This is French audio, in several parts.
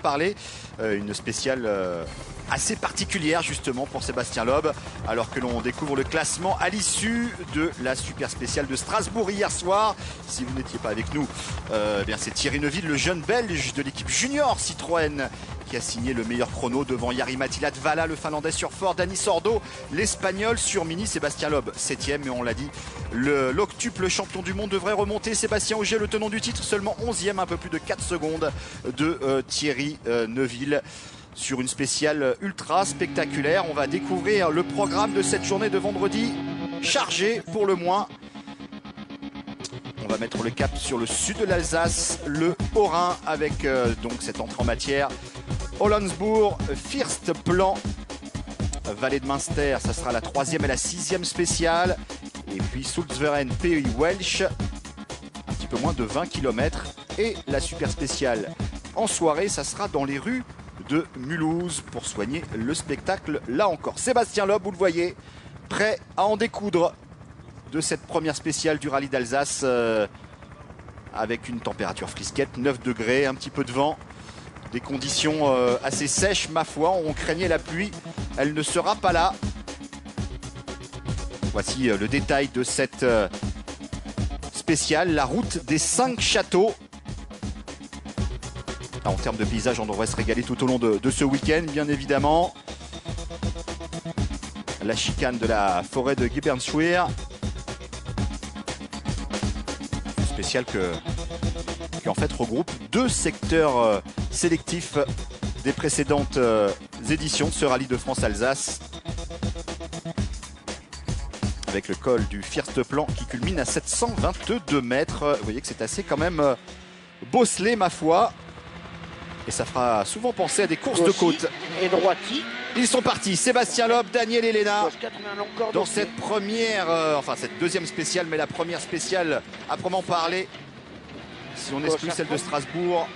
parler. Une spéciale assez particulière justement pour Sébastien Loeb, alors que l'on découvre le classement à l'issue de la super spéciale de Strasbourg hier soir. Si vous n'étiez pas avec nous, bien c'est Thierry Neuville, le jeune belge de l'équipe junior Citroën, qui a signé le meilleur chrono devant Jari Matilatvala, le finlandais sur Ford, Dani Sordo, l'espagnol sur Mini. Sébastien Loeb 7e, mais on l'a dit, l'octuple champion du monde devrait remonter. Sébastien Ogier, le tenant du titre, seulement 11e, un peu plus de 4 secondes de Thierry Neuville. Sur une spéciale ultra spectaculaire, on va découvrir le programme de cette journée de vendredi, chargé pour le moins. On va mettre le cap sur le sud de l'Alsace, le Haut-Rhin, avec donc cette entrée en matière. Hollandsbourg, Firstplan, Vallée de Münster, ça sera la 3e et la 6e spéciale. Et puis Sulzveren, Pays Welsh, un petit peu moins de 20 km. Et la super spéciale en soirée, ça sera dans les rues de Mulhouse pour soigner le spectacle là encore. Sébastien Loeb, vous le voyez, prêt à en découdre de cette première spéciale du rallye d'Alsace avec une température frisquette, 9 degrés, un petit peu de vent, des conditions assez sèches ma foi. On craignait la pluie, elle ne sera pas là. Voici le détail de cette spéciale, la route des 5 châteaux. En termes de paysage, on devrait se régaler tout au long de ce week-end, bien évidemment. La chicane de la forêt de Gibernschuir. Une spéciale qui en fait regroupe 2 secteurs sélectifs des précédentes éditions de ce rallye de France-Alsace. Avec le col du Firstplan qui culmine à 722 mètres. Vous voyez que c'est assez quand même bosselé ma foi. Et ça fera souvent penser à des courses de côte. Et droiti. Ils sont partis. Sébastien Loeb, Daniel Elena. Dans cette première, enfin cette deuxième spéciale, mais la première spéciale à proprement parler. Si on exclut celle de Strasbourg,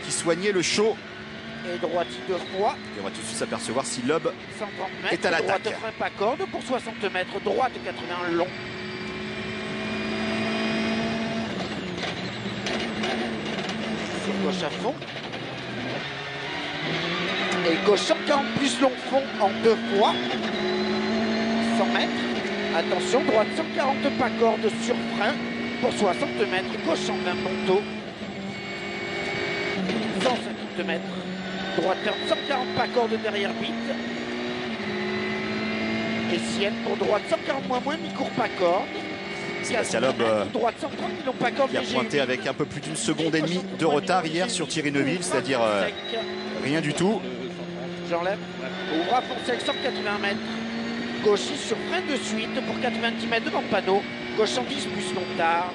qui soignait le show. Et droiti 2 fois. Et on va tout de suite s'apercevoir si Loeb 130 mètres, est à l'attaque. Droite frein pas corde pour 60 mètres. Droite 81 long. Sur gauche à fond. Et gauche 140 plus long fond en 2 fois. 100 mètres. Attention, droite 140 pas corde sur frein pour 60 mètres. Gauche 120 monto. 150 mètres. Droite 140 pas corde derrière bite. Et ciel pour droite 140 moins mi-court pas corde. Sébastien Loeb qui a pointé avec un peu plus d'une seconde et demie de retard hier sur Thierry Neuville, c'est-à-dire rien du tout. J'enlève. Ouvre à fond sec 180 mètres. Gauche sur frein de suite pour 90 mètres devant le panneau. Gauche 110 plus long tard.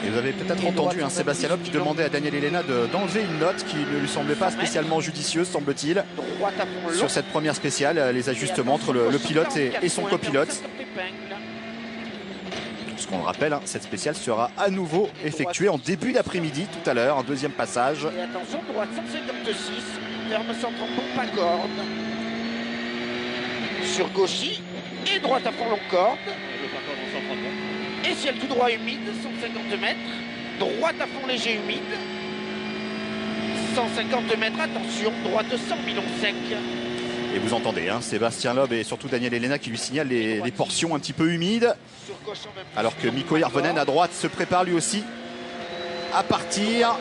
Et vous avez peut-être entendu Sébastien Loeb qui demandait à Daniel Elena d'enlever une note qui ne lui semblait pas spécialement judicieuse, semble-t-il, sur cette première spéciale, les ajustements entre le pilote et son copilote. Puisqu'on le rappelle, cette spéciale sera à nouveau effectuée en début d'après-midi tout à l'heure, un deuxième passage. Et attention, droite 156, ferme 130 pas corde. Sur gauchy et droite à fond long corde. Et ciel tout droit humide, 150 mètres. Droite à fond léger humide. 150 mètres, attention, droite 100 millions sec. Et vous entendez, Sébastien Loeb et surtout Daniel Elena qui lui signalent les portions un petit peu humides. Alors que Mikko Hirvonen à droite se prépare lui aussi à partir.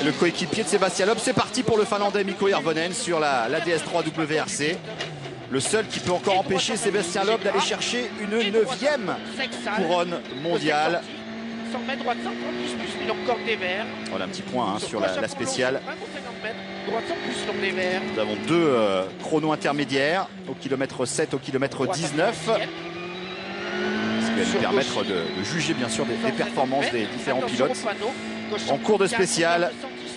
Le coéquipier de Sébastien Loeb, c'est parti pour le Finlandais Mikko Hirvonen sur la DS3 WRC. Le seul qui peut encore empêcher Sébastien Loeb d'aller chercher une 9e couronne mondiale. 100 mètres, droite 130 plus long corde des verts. Voilà un petit point sur la spéciale. Droite 100 plus long des verts. Nous avons 2 chronos intermédiaires au kilomètre 7, au kilomètre 19. Ce qui va nous permettre de juger bien sûr des performances des différents pilotes. En cours de spéciale,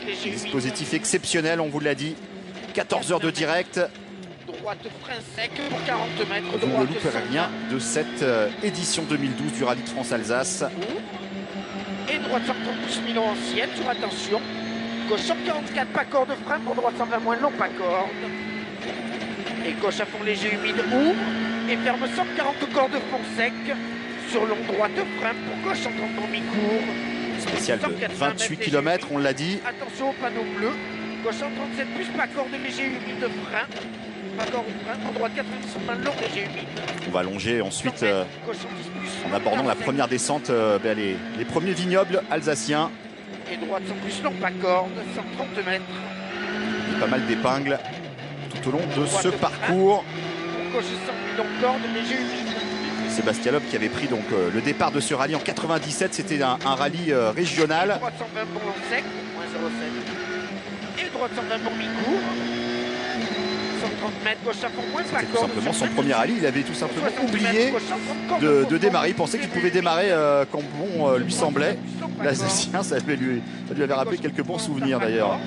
dispositif exceptionnel, on vous l'a dit. 14 heures de direct. Droite frein sec pour 40 mètres. Vous ne louperez rien de cette édition 2012 du Rallye de France-Alsace. Et droite 130 plus Milan ancienne, sur attention. Gauche 144 pas corde de frein pour droite 120 moins long pas corde. Et gauche à fond léger humide ouvre. Et ferme 140 cordes de fond sec. Sur long droite frein pour gauche 130 mi-court. Spécial de 28 km, on l'a dit. Attention au panneau bleu. Gauche 137 plus, pas corde léger humide de frein. Pas corde de frein. En droite 90 sur main longue, léger humide. On va longer ensuite, Gauche 110 plus, en abordant la première descente, les premiers vignobles alsaciens. Et droite 100 plus long, pas corde, 130 mètres. Il y a pas mal d'épingles tout au long de ce parcours. Gauche 100 long, corde, léger humide. Sébastien Loeb qui avait pris donc le départ de ce rallye en 97, c'était un rallye régional. Droite 120 pour long sec, moins 0,7. Et droite 120 pour mi-court. 130 mètres, gauche à fond, moins pas C'était tout corde. simplement son premier rallye, il avait tout simplement oublié de démarrer, il pensait qu'il pouvait démarrer quand bon lui semblait. L'Alsacien, ça lui avait rappelé quelques bons souvenirs d'ailleurs.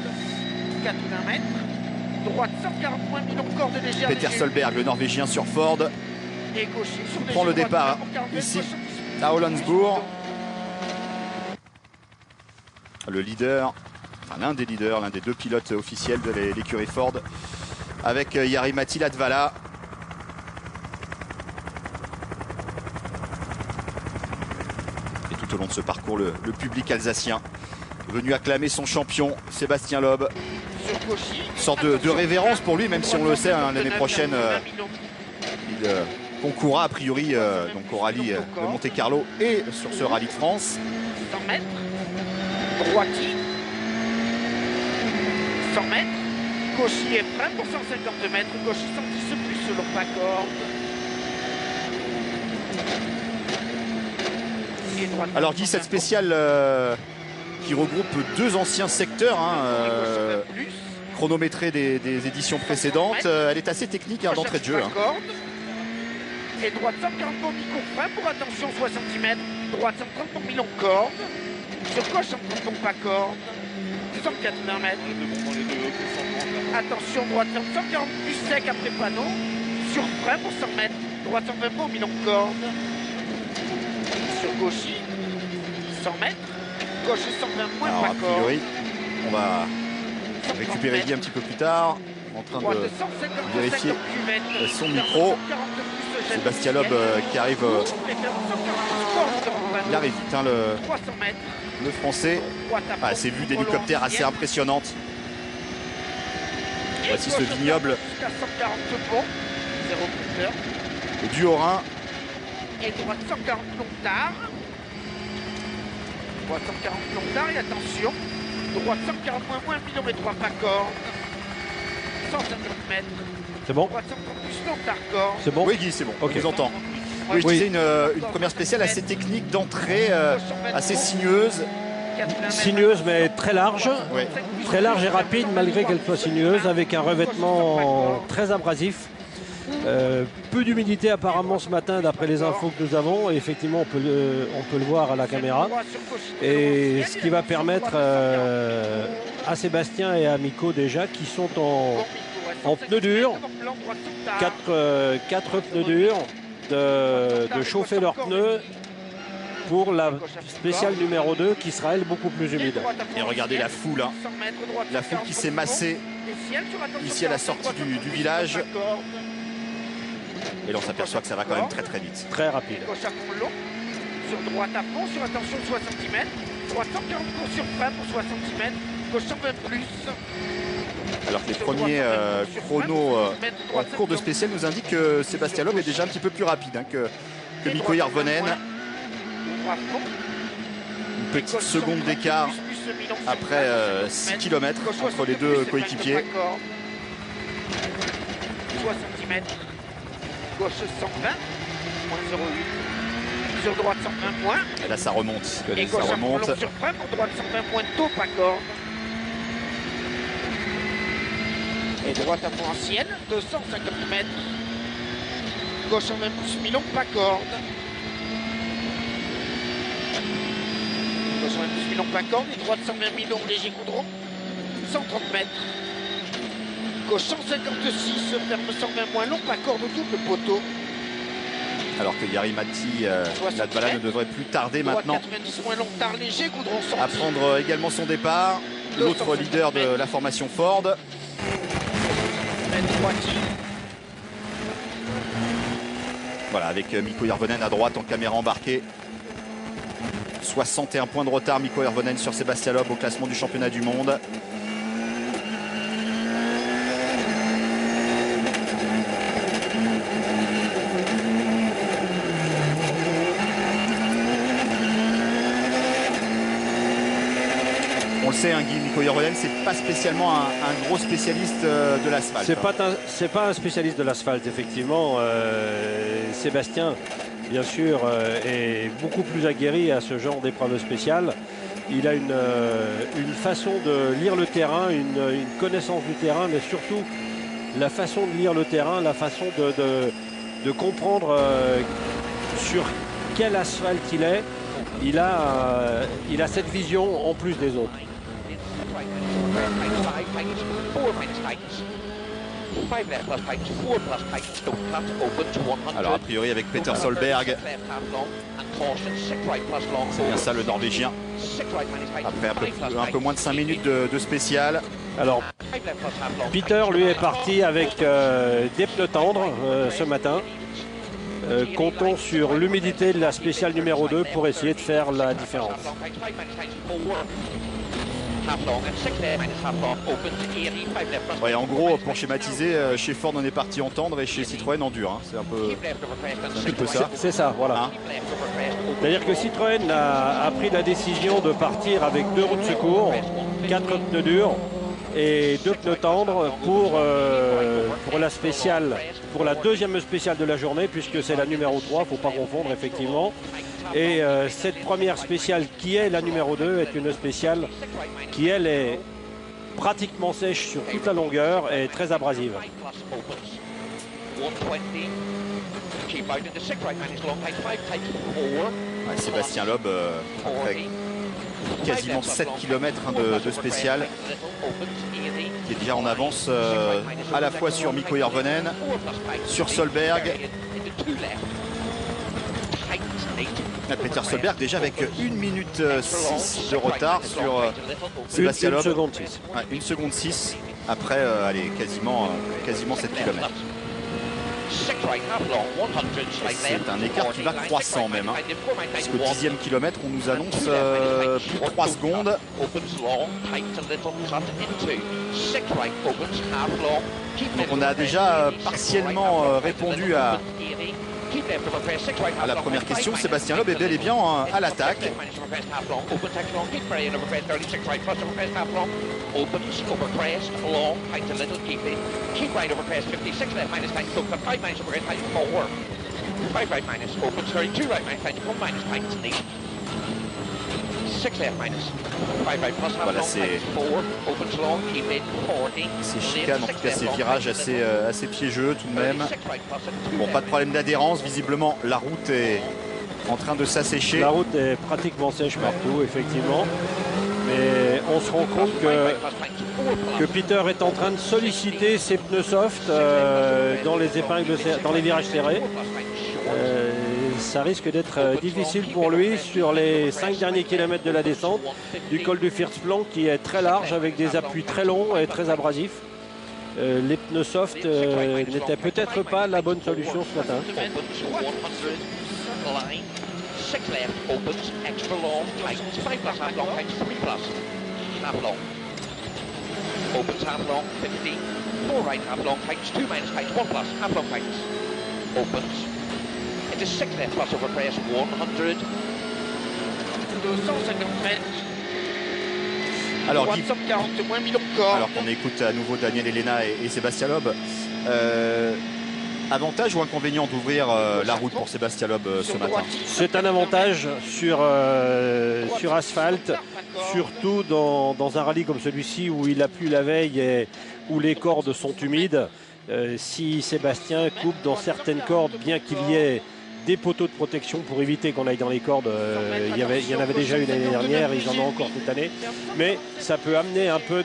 80 mètres, droite 140 moins mi-long, corde légère. Peter Solberg, le Norvégien sur Ford, Et gauche, prend le départ ici à Hollandsbourg. Le leader, enfin l'un des leaders, l'un des deux pilotes officiels de l'écurie Ford, avec Jari-Matti Latvala. Et tout au long de ce parcours, le public alsacien venu acclamer son champion, Sébastien Loeb. Une sorte de révérence pour lui, même si on le sait, hein, l'année prochaine, il concourra a priori donc au rallye de Monte-Carlo et sur ce rallye de France. 100 mètres, droitier, 100 mètres, gauchier et frein pour 150 mètres, gauche 110 plus selon pas corde. Et droite. Alors Guy, cette spéciale qui regroupe deux anciens secteurs, hein, chronométrés des éditions précédentes, elle est assez technique hein, d'entrée de jeu. Hein. Et droite 140 pour mi-court frein pour attention 60 mètres, droite 130 pour mi-long corde, sur gauche 130 pour pas corde, 180 mètres. Attention, droite 140 plus sec après panneau, sur frein pour 100 mètres, droite 120 pour mi-long corde, sur gauche 100 mètres, gauche 120 moins Alors, pas a corde. priori, on va récupérer Guy un petit peu plus tard, en train de vérifier son micro. Sébastien Loeb qui arrive, il arrive vite, hein, le français. Ah, ses vues d'hélicoptère assez impressionnantes. Voici ce vignoble du Haut-Rhin. Et droite 140 long tard. Droite 140 long tard et attention. Droite 140 moins mi-long et 3 pas corde. 150 mètres. C'est bon? Droite 130 plus long tard corde. C'est bon? Oui Guy, c'est bon, Ok. on vous entend. Oui, je disais une première spéciale assez technique d'entrée, assez sinueuse. Sinueuse mais très large. Oui. Très large et rapide malgré qu'elle soit sinueuse, avec un revêtement très abrasif. Peu d'humidité apparemment ce matin d'après les infos que nous avons. Et effectivement on peut le voir à la caméra. Et ce qui va permettre à Sébastien et à Miko déjà, qui sont en pneus durs, 4 pneus durs, de chauffer leurs pneus pour la spéciale numéro 2 qui sera elle beaucoup plus humide. Et regardez la foule, hein. La foule qui s'est massée ici à la sortie du village. Et là on s'aperçoit que ça va quand même très très vite. Très rapide. Gauche à fond long, sur droite à fond, sur attention 60 mètres, droite 140 cours sur frein pour 60 mètres, gauche 120 plus. Alors que les premiers chronos en cours de spécial nous indiquent que Sébastien Loeb est déjà un petit peu plus rapide hein, que Mikko Järvonen. Une petite seconde d'écart après 6 km entre les deux coéquipiers. 60 mètres, gauche 120, moins 0,8. Sur droite 120 moins. Et là ça remonte. Et Ça gauche à remonte. fond long sur frein pour droite 120 moins de taux, pas corde. Et droite à fond ancienne, 250 mètres. Gauche 120 plus mi-long, pas corde. Gauche 120 plus mi-long, pas corde. Et droite 120 mi-long, léger goudron, 130 mètres. Gauche 156, ferme 120 moins long, pas corde au double poteau. Alors que Jari-Matti Latvala ne devrait plus tarder maintenant 90 moins long, tard léger, goudron sorti. à prendre également son départ. L'autre leader de la formation Ford. Voilà, avec Mikko Järvonen à droite en caméra embarquée. 61 points de retard, Mikko Hirvonen sur Sébastien Loeb au classement du championnat du monde. On le sait, hein, Guy, Mikko Hirvonen, c'est pas spécialement un gros spécialiste de l'asphalte. C'est pas un spécialiste de l'asphalte, effectivement. Sébastien, bien sûr, est beaucoup plus aguerri à ce genre d'épreuve spéciale. Il a une façon de lire le terrain, une connaissance du terrain, mais surtout la façon de lire le terrain, la façon de comprendre sur quel asphalte il est. Il a cette vision en plus des autres. Alors a priori avec Peter Solberg, c'est bien ça le Norvégien. Après un peu moins de 5 minutes de spécial. Alors Peter lui est parti avec des pneus tendres ce matin. Comptons sur l'humidité de la spéciale numéro 2 pour essayer de faire la différence. Ouais, en gros, pour schématiser, chez Ford on est parti en tendre et chez Citroën en dur. Hein. C'est un peu ça. C'est ça, voilà. Hein. C'est-à-dire que Citroën a pris la décision de partir avec 2 roues de secours, 4 pneus durs et 2 pneus tendres pour la spéciale, pour la deuxième spéciale de la journée, puisque c'est la numéro 3, il ne faut pas confondre effectivement. Et cette première spéciale qui est la numéro 2 est une spéciale qui elle est pratiquement sèche sur toute la longueur et très abrasive. Ouais, Sébastien Loeb après quasiment 7 km de spécial qui est déjà en avance à la fois sur Mikko Hirvonen, sur Solberg. Peter Solberg déjà avec 1 minute 6 de retard sur Sébastien Loeb. 1 seconde 6. Ouais, 1 seconde 6 après allez, quasiment 7 km. C'est un écart qui va croissant même. Hein, parce qu'au 10e kilomètre, on nous annonce plus de 3 secondes. Donc on a déjà partiellement répondu à la première question. Sébastien Loeb est bel et bien à l'attaque. Voilà, ces chicanes, en tout cas ces virages assez piégeux tout de même. Bon, pas de problème d'adhérence, visiblement la route est en train de s'assécher. La route est pratiquement sèche partout, effectivement. Mais on se rend compte que Peter est en train de solliciter ses pneus soft dans les épingles, dans les virages serrés. Ça risque d'être difficile pour lui sur les 5 derniers kilomètres de la descente du col du Firsplan qui est très large avec des appuis très longs et très abrasifs. Les pneus soft n'étaient peut-être pas la bonne solution ce matin. It is 6 left plus over press 100. 250 mètres. Alors, 40 moins mis corps. Alors qu'on écoute à nouveau Daniel Elena et Sébastien Loeb. Avantage ou inconvénient d'ouvrir la route pour Sébastien Loeb ce matin? C'est un avantage sur asphalte, surtout dans un rallye comme celui-ci où il a plu la veille et où les cordes sont humides. Si Sébastien coupe dans certaines cordes, bien qu'il y ait des poteaux de protection pour éviter qu'on aille dans les cordes, il y en avait déjà eu l'année dernière, ils en ont encore cette année, mais ça peut amener un peu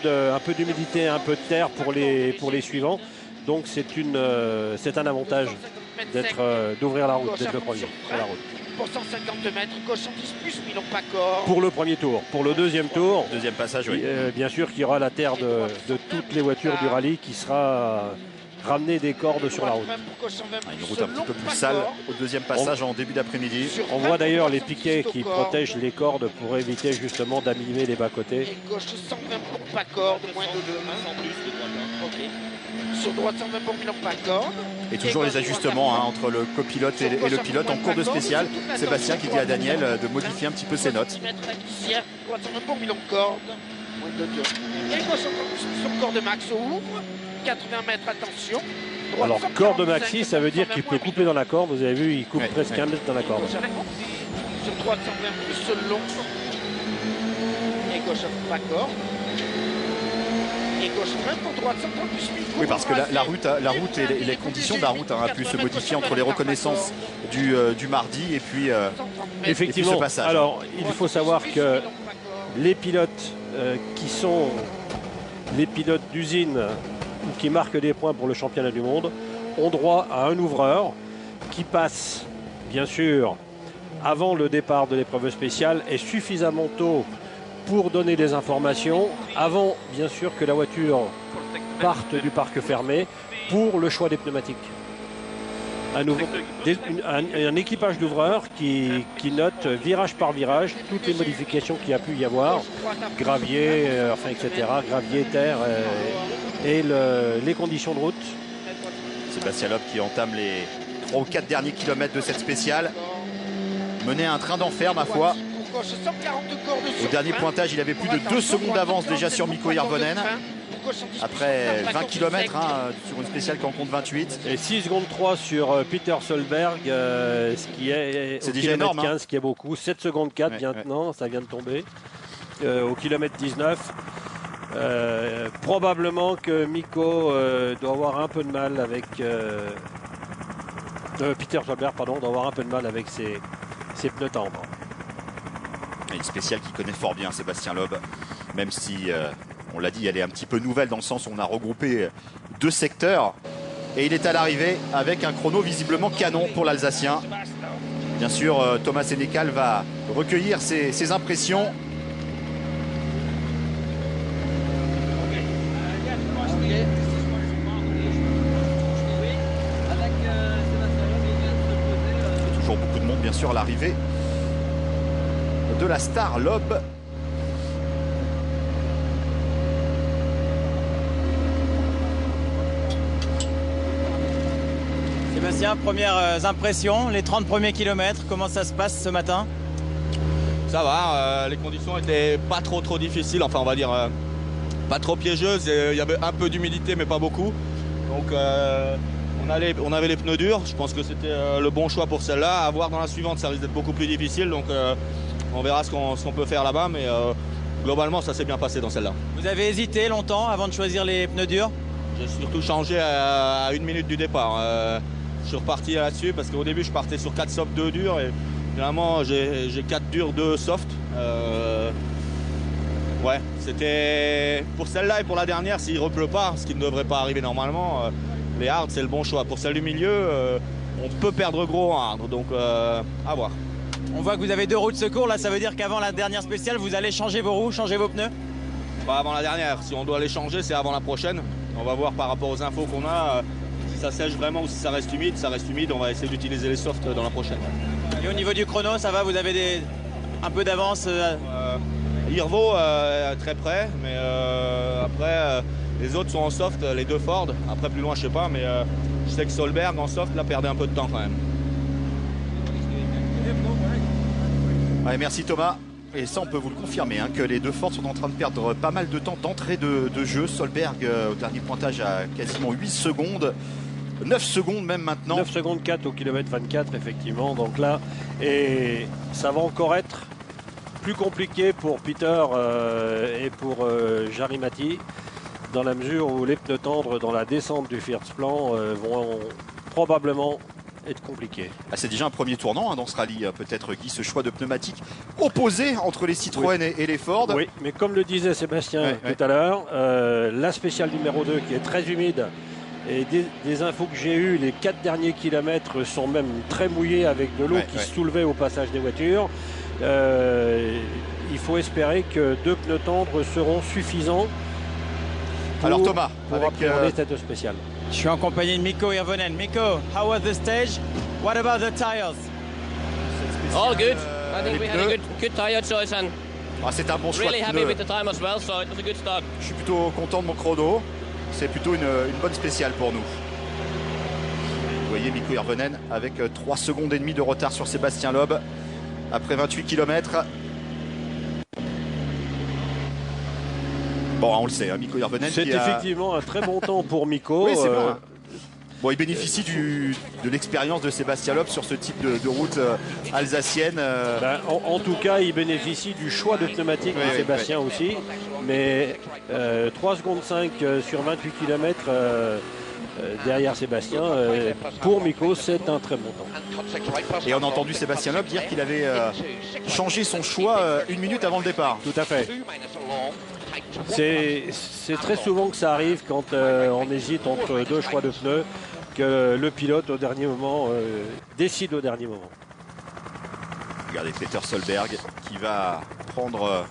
d'humidité, un peu de terre pour les suivants. Donc c'est un avantage d'ouvrir la route, d'être le premier sur la route. Pour 150 mètres, gauche 110 plus, Milan Pacor. Pour le premier tour. Pour le deuxième tour, deuxième passage, oui. Bien sûr qu'il y aura la terre de toutes les voitures du rallye qui sera ramener des cordes sur la route. Une route un petit peu plus sale au deuxième passage en début d'après-midi. On voit d'ailleurs les piquets qui protègent les cordes pour éviter justement d'abîmer les bas-côtés. Et gauche 120 pour pas corde, moins de 2. Ok. Sur droite 120 pour Milan pas corde. Et toujours les ajustements hein, entre le copilote et le pilote en cours de spécial. Sébastien qui dit à Daniel de modifier un petit peu ses notes. Droite 120 pour Milan corde, moins de 2. Et gauche sur corde max ouvre. 80 mètres, attention. Alors corde maxi, ça veut dire qu'il peut couper dans la corde. Vous avez vu, il coupe presque 1 mètre dans la corde. Sur droite 120 plus long. Et gauche pas corde. Et gauche 20 pour droite 130 plus micro. Oui, parce que la route et les conditions de la route hein, a pu se modifier entre les reconnaissances du mardi et puis effectivement. Et puis ce passage. Alors il faut savoir que les pilotes qui sont les pilotes d'usine ou qui marquent des points pour le championnat du monde ont droit à un ouvreur qui passe bien sûr avant le départ de l'épreuve spéciale et suffisamment tôt pour donner des informations avant bien sûr que la voiture parte du parc fermé pour le choix des pneumatiques. Un équipage d'ouvreurs qui note virage par virage toutes les modifications qu'il y a pu y avoir, gravier, etc., gravier, terre et les conditions de route. Sébastien Loeb qui entame les 3 ou 4 derniers kilomètres de cette spéciale. Menait un train d'enfer ma foi. Au dernier pointage, il avait plus de 2 secondes d'avance déjà sur Mikko Hirvonen. Après 20 km hein, sur une spéciale qui en compte 28. Et 6 secondes 3 sur Peter Solberg, ce qui est c'est déjà énorme. 15, ce qui est beaucoup. 7 secondes 4 maintenant, ça vient de tomber. Au kilomètre 19. Probablement que Mikko doit avoir un peu de mal avec... Peter Solberg, pardon, doit avoir un peu de mal avec ses pneus tendres. Une spéciale qui connaît fort bien Sébastien Loeb, même si... on l'a dit, elle est un petit peu nouvelle dans le sens où on a regroupé 2 secteurs. Et il est à l'arrivée avec un chrono visiblement canon pour l'Alsacien. Bien sûr, Thomas Sénécal va recueillir ses impressions. Toujours beaucoup de monde, bien sûr, à l'arrivée de la star Loeb. Sébastien, premières impressions, les 30 premiers kilomètres, comment ça se passe ce matin? Ça va, les conditions étaient pas trop difficiles, enfin on va dire pas trop piégeuses, il y avait un peu d'humidité mais pas beaucoup. Donc on avait les pneus durs, je pense que c'était le bon choix pour celle-là. À voir dans la suivante, ça risque d'être beaucoup plus difficile, donc on verra ce qu'on peut faire là-bas, mais globalement ça s'est bien passé dans celle-là. Vous avez hésité longtemps avant de choisir les pneus durs? J'ai surtout changé à 1 minute du départ. Je suis reparti là-dessus parce qu'au début je partais sur 4 softs, 2 durs et finalement j'ai 4 durs, 2 softs. Ouais, c'était pour celle-là et pour la dernière, s'il ne repleut pas, ce qui ne devrait pas arriver normalement, les hards c'est le bon choix. Pour celle du milieu, on peut perdre gros en hard, donc à voir. On voit que vous avez 2 roues de secours, là ça veut dire qu'avant la dernière spéciale, vous allez changer vos roues, changer vos pneus? Pas avant la dernière, si on doit les changer, c'est avant la prochaine. On va voir par rapport aux infos qu'on a, si ça sèche vraiment ou si ça reste humide, on va essayer d'utiliser les softs dans la prochaine. Et au niveau du chrono, ça va, vous avez un peu d'avance? Hirvo très près, mais après les autres sont en soft, les 2 Ford. Après plus loin je sais pas, mais je sais que Solberg en soft là perdait un peu de temps quand même. Ouais, merci Thomas. Et ça on peut vous le confirmer hein, que les 2 Ford sont en train de perdre pas mal de temps d'entrée de jeu. Solberg au dernier pointage à quasiment 8 secondes. 9 secondes même maintenant. 9 secondes 4 au kilomètre 24 effectivement. Donc là, et ça va encore être plus compliqué pour Peter et pour Jari-Matti dans la mesure où les pneus tendres dans la descente du First Plan vont probablement être compliqués. Ah, c'est déjà un premier tournant hein, dans ce rallye, peut-être Guy, ce choix de pneumatiques opposé entre les Citroën et les Ford. Oui, mais comme le disait Sébastien tout à l'heure, la spéciale numéro 2 qui est très humide et des infos que j'ai eues, les 4 derniers kilomètres sont même très mouillés avec de l'eau qui se soulevait au passage des voitures. Il faut espérer que 2 pneus tendres seront suffisants pour, alors Thomas, pour appréhender cette spéciale. Je suis en compagnie de Mikko Hirvonen. Mikko, how was the stage? What about the tires? All good. I les think we had a pneus. good tire choice and Ah, c'est un bon choix really de happy pneus. with the time as well, so it was a good start. Je suis plutôt content de mon chrono. C'est plutôt une bonne spéciale pour nous. Vous voyez Mikko Hirvonen avec 3 secondes et demie de retard sur Sébastien Loeb après 28 km. Bon, on le sait, hein, Mikko Hirvonen C'est qui a... effectivement un très bon temps pour Mikko. Oui, c'est bon. Bon, il bénéficie de l'expérience de Sébastien Loeb sur ce type de route alsacienne. Ben, en tout cas, il bénéficie du choix de pneumatiques de Sébastien aussi. Mais 3 secondes 5 sur 28 km derrière Sébastien, pour Mikko, c'est un très bon temps. Et on a entendu Sébastien Loeb dire qu'il avait changé son choix 1 minute avant le départ. Tout à fait. C'est très souvent que ça arrive quand on hésite entre 2 choix de pneus, que le pilote au dernier moment décide au dernier moment. Regardez Peter Solberg qui va prendre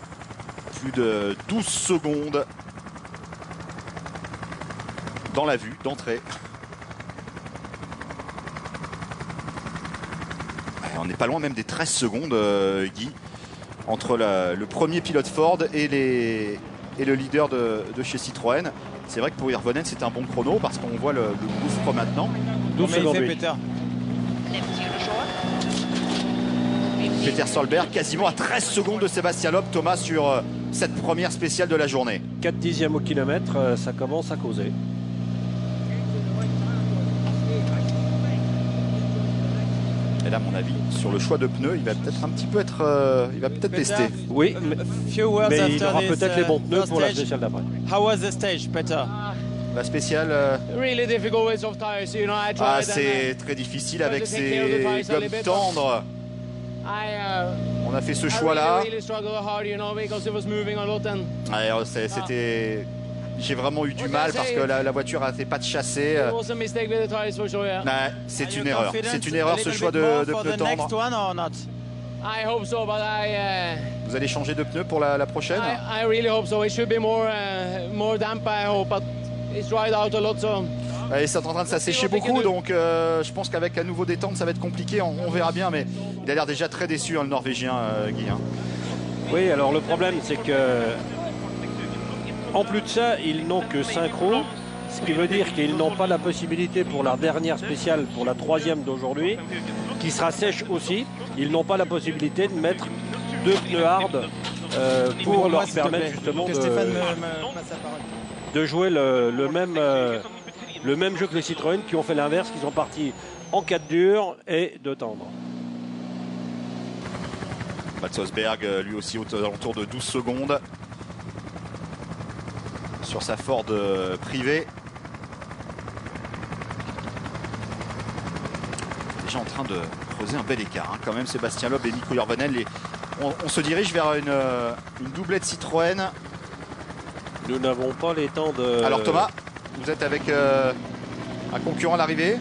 plus de 12 secondes dans la vue d'entrée. On n'est pas loin même des 13 secondes, Guy, entre le premier pilote Ford et le leader de chez Citroën. C'est vrai que pour Hirvonen, c'est un bon chrono parce qu'on voit le gouffre maintenant. 12 Combien il secondes, fait, oui. Peter? Peter Solberg quasiment à 13 secondes de Sébastien Loeb, Thomas, sur cette première spéciale de la journée. 4 dixièmes au kilomètre, ça commence à causer. Et là, à mon avis, sur le choix de pneus, il va peut-être un petit peu être... il va peut-être tester. Oui, Few words mais il after aura this, peut-être les bons pneus first pour la stage. spéciale d'après. How was the stage, Peter? La spéciale... Really difficult with soft tires, you know. I tried Ah, and c'est très difficile avec Just take care of the ces tires a little gommes bit. tendres. On a fait ce choix-là. I really struggled hard, you know, because it was moving a lot and Ouais, c'était... J'ai vraiment eu du mal parce que la voiture a fait pas de chassé. it was a mistake with the tires for sure, yeah. Ouais, c'est Are une you erreur. confident C'est une erreur a ce little choix bit more de for pneus the next tendres. one or not? I hope so, but Vous allez changer de pneus pour la prochaine? I really hope so. It should be more damp, I hope, but it's dried out a lot, so Ouais, c'est en train de s'assécher beaucoup, donc je pense qu'avec un nouveau détente, ça va être compliqué. On verra bien, mais il a l'air déjà très déçu, hein, le Norvégien, Guy. Hein. Oui, alors le problème, c'est que en plus de ça, ils n'ont que 5 roues, ce qui veut dire qu'ils n'ont pas la possibilité pour leur dernière spéciale, pour la 3e d'aujourd'hui, qui sera sèche aussi, ils n'ont pas la possibilité de mettre 2 pneus hard pour Pour leur moi, s'il te permettre plaît, justement que Stéphane me passe la parole. de jouer le même jeu que les Citroën qui ont fait l'inverse, qui sont partis en 4 durs et de tendre. Mats Osberg, lui aussi, aux alentours de 12 secondes sur sa Ford privée. Déjà en train de creuser un bel écart, hein, quand même, Sébastien Loeb et Mikko Hirvonen. On se dirige vers une doublette Citroën. Nous n'avons pas les temps de... Alors Thomas, vous êtes avec un concurrent à l'arrivée.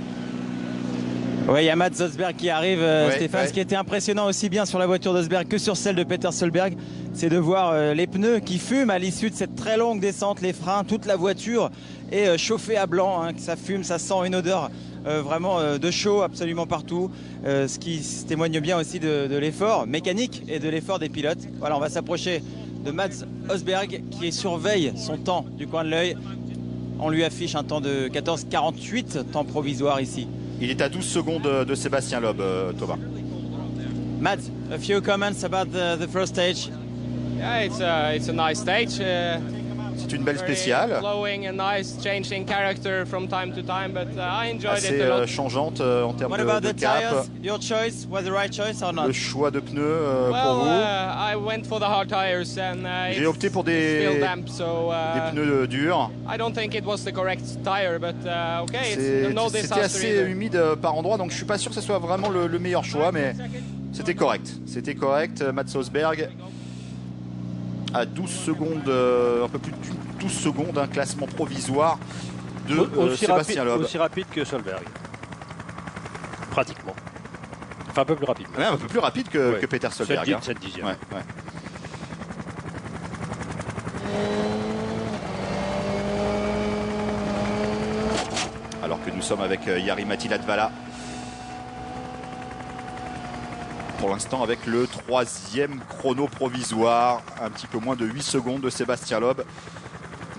Oui, il y a Mats Osberg qui arrive, Stéphane. ouais. Ce qui était impressionnant aussi bien sur la voiture d'Osberg que sur celle de Peter Solberg, c'est de voir les pneus qui fument à l'issue de cette très longue descente, les freins, toute la voiture est chauffée à blanc, hein, que ça fume, ça sent une odeur vraiment de chaud absolument partout, ce qui témoigne bien aussi de l'effort mécanique et de l'effort des pilotes. Voilà, on va s'approcher de Mats Osberg qui surveille son temps du coin de l'œil. On lui affiche un temps de 14,48, temps provisoire ici. Il est à 12 secondes de Sébastien Loeb, Thomas. Matt, a few comments about the first stage. yeah, it's a nice stage. C'est une belle Very spéciale, flowing and nice, changing character from time to time, but I enjoyed assez it a lot. changeante en termes What de about the cap. tires? Your choice was the right choice or not? Le choix de pneus pour Well, vous. I went for the hard tires and J'ai it's opté pour still des damp, so pneus durs. I don't think it was the correct tire, but okay, it's no C'était disaster assez either. humide par endroits, donc je suis pas sûr que ce soit vraiment le meilleur choix, mais c'était correct. C'était correct. Mats Osberg à 12 secondes, un peu plus de 12 secondes, un classement provisoire de Sébastien Loeb. aussi rapide que Solberg. Pratiquement. Enfin, un peu plus rapide. Ouais, un peu plus rapide que, Ouais. que Peter Solberg. hein. 7 dixièmes. Ouais, ouais. Nous sommes avec Jari-Matti Latvala. Pour l'instant avec le 3e chrono provisoire, un petit peu moins de 8 secondes de Sébastien Loeb.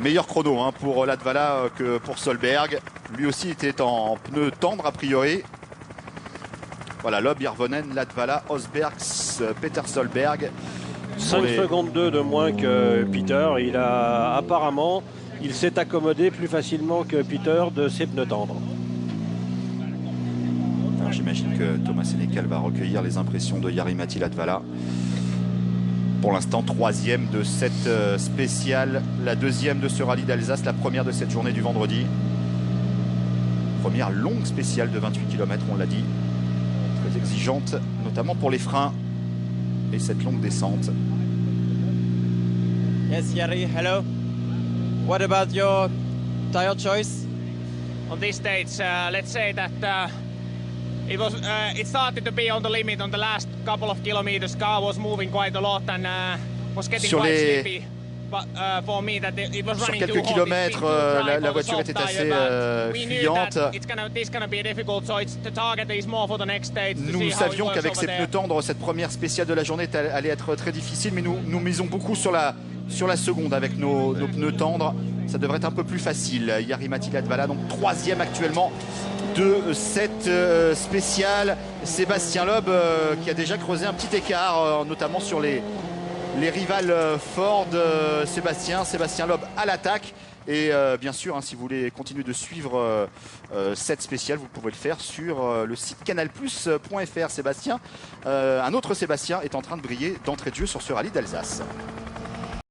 Meilleur chrono hein, pour Latvala que pour Solberg. Lui aussi était en pneu tendre a priori. Voilà, Loeb, Hirvonen, Latvala, Osbergs, Peter Solberg. 5 secondes 2 de moins que Peter. Il s'est accommodé plus facilement que Peter de ses pneus tendres. J'imagine que Thomas Sénécal va recueillir les impressions de Jari-Matti Latvala. Pour l'instant, 3e de cette spéciale, la 2e de ce rallye d'Alsace, la première de cette journée du vendredi. Première longue spéciale de 28 km, on l'a dit. Très exigeante, notamment pour les freins et cette longue descente. Yes, Jari, hello. What about your tire choice? On this stage, let's say that it started to be on the limit on the last couple of kilometers. Car was moving quite a lot and was getting quite sleepy. But for me, that it was running sur quelques kilomètres, la voiture était assez fuyante. Nous savions qu'avec ces pneus tendres, cette première spéciale de la journée allait être très difficile, mais nous misons beaucoup sur la seconde avec nos pneus tendres. Ça devrait être un peu plus facile. Jari-Matti Latvala, donc 3e actuellement de cette spéciale. Sébastien Loeb qui a déjà creusé un petit écart, notamment sur les rivales Ford. Sébastien Loeb à l'attaque. Et bien sûr, hein, si vous voulez continuer de suivre cette spéciale, vous pouvez le faire sur le site canalplus.fr. Sébastien, un autre Sébastien est en train de briller d'entrée de jeu sur ce rallye d'Alsace.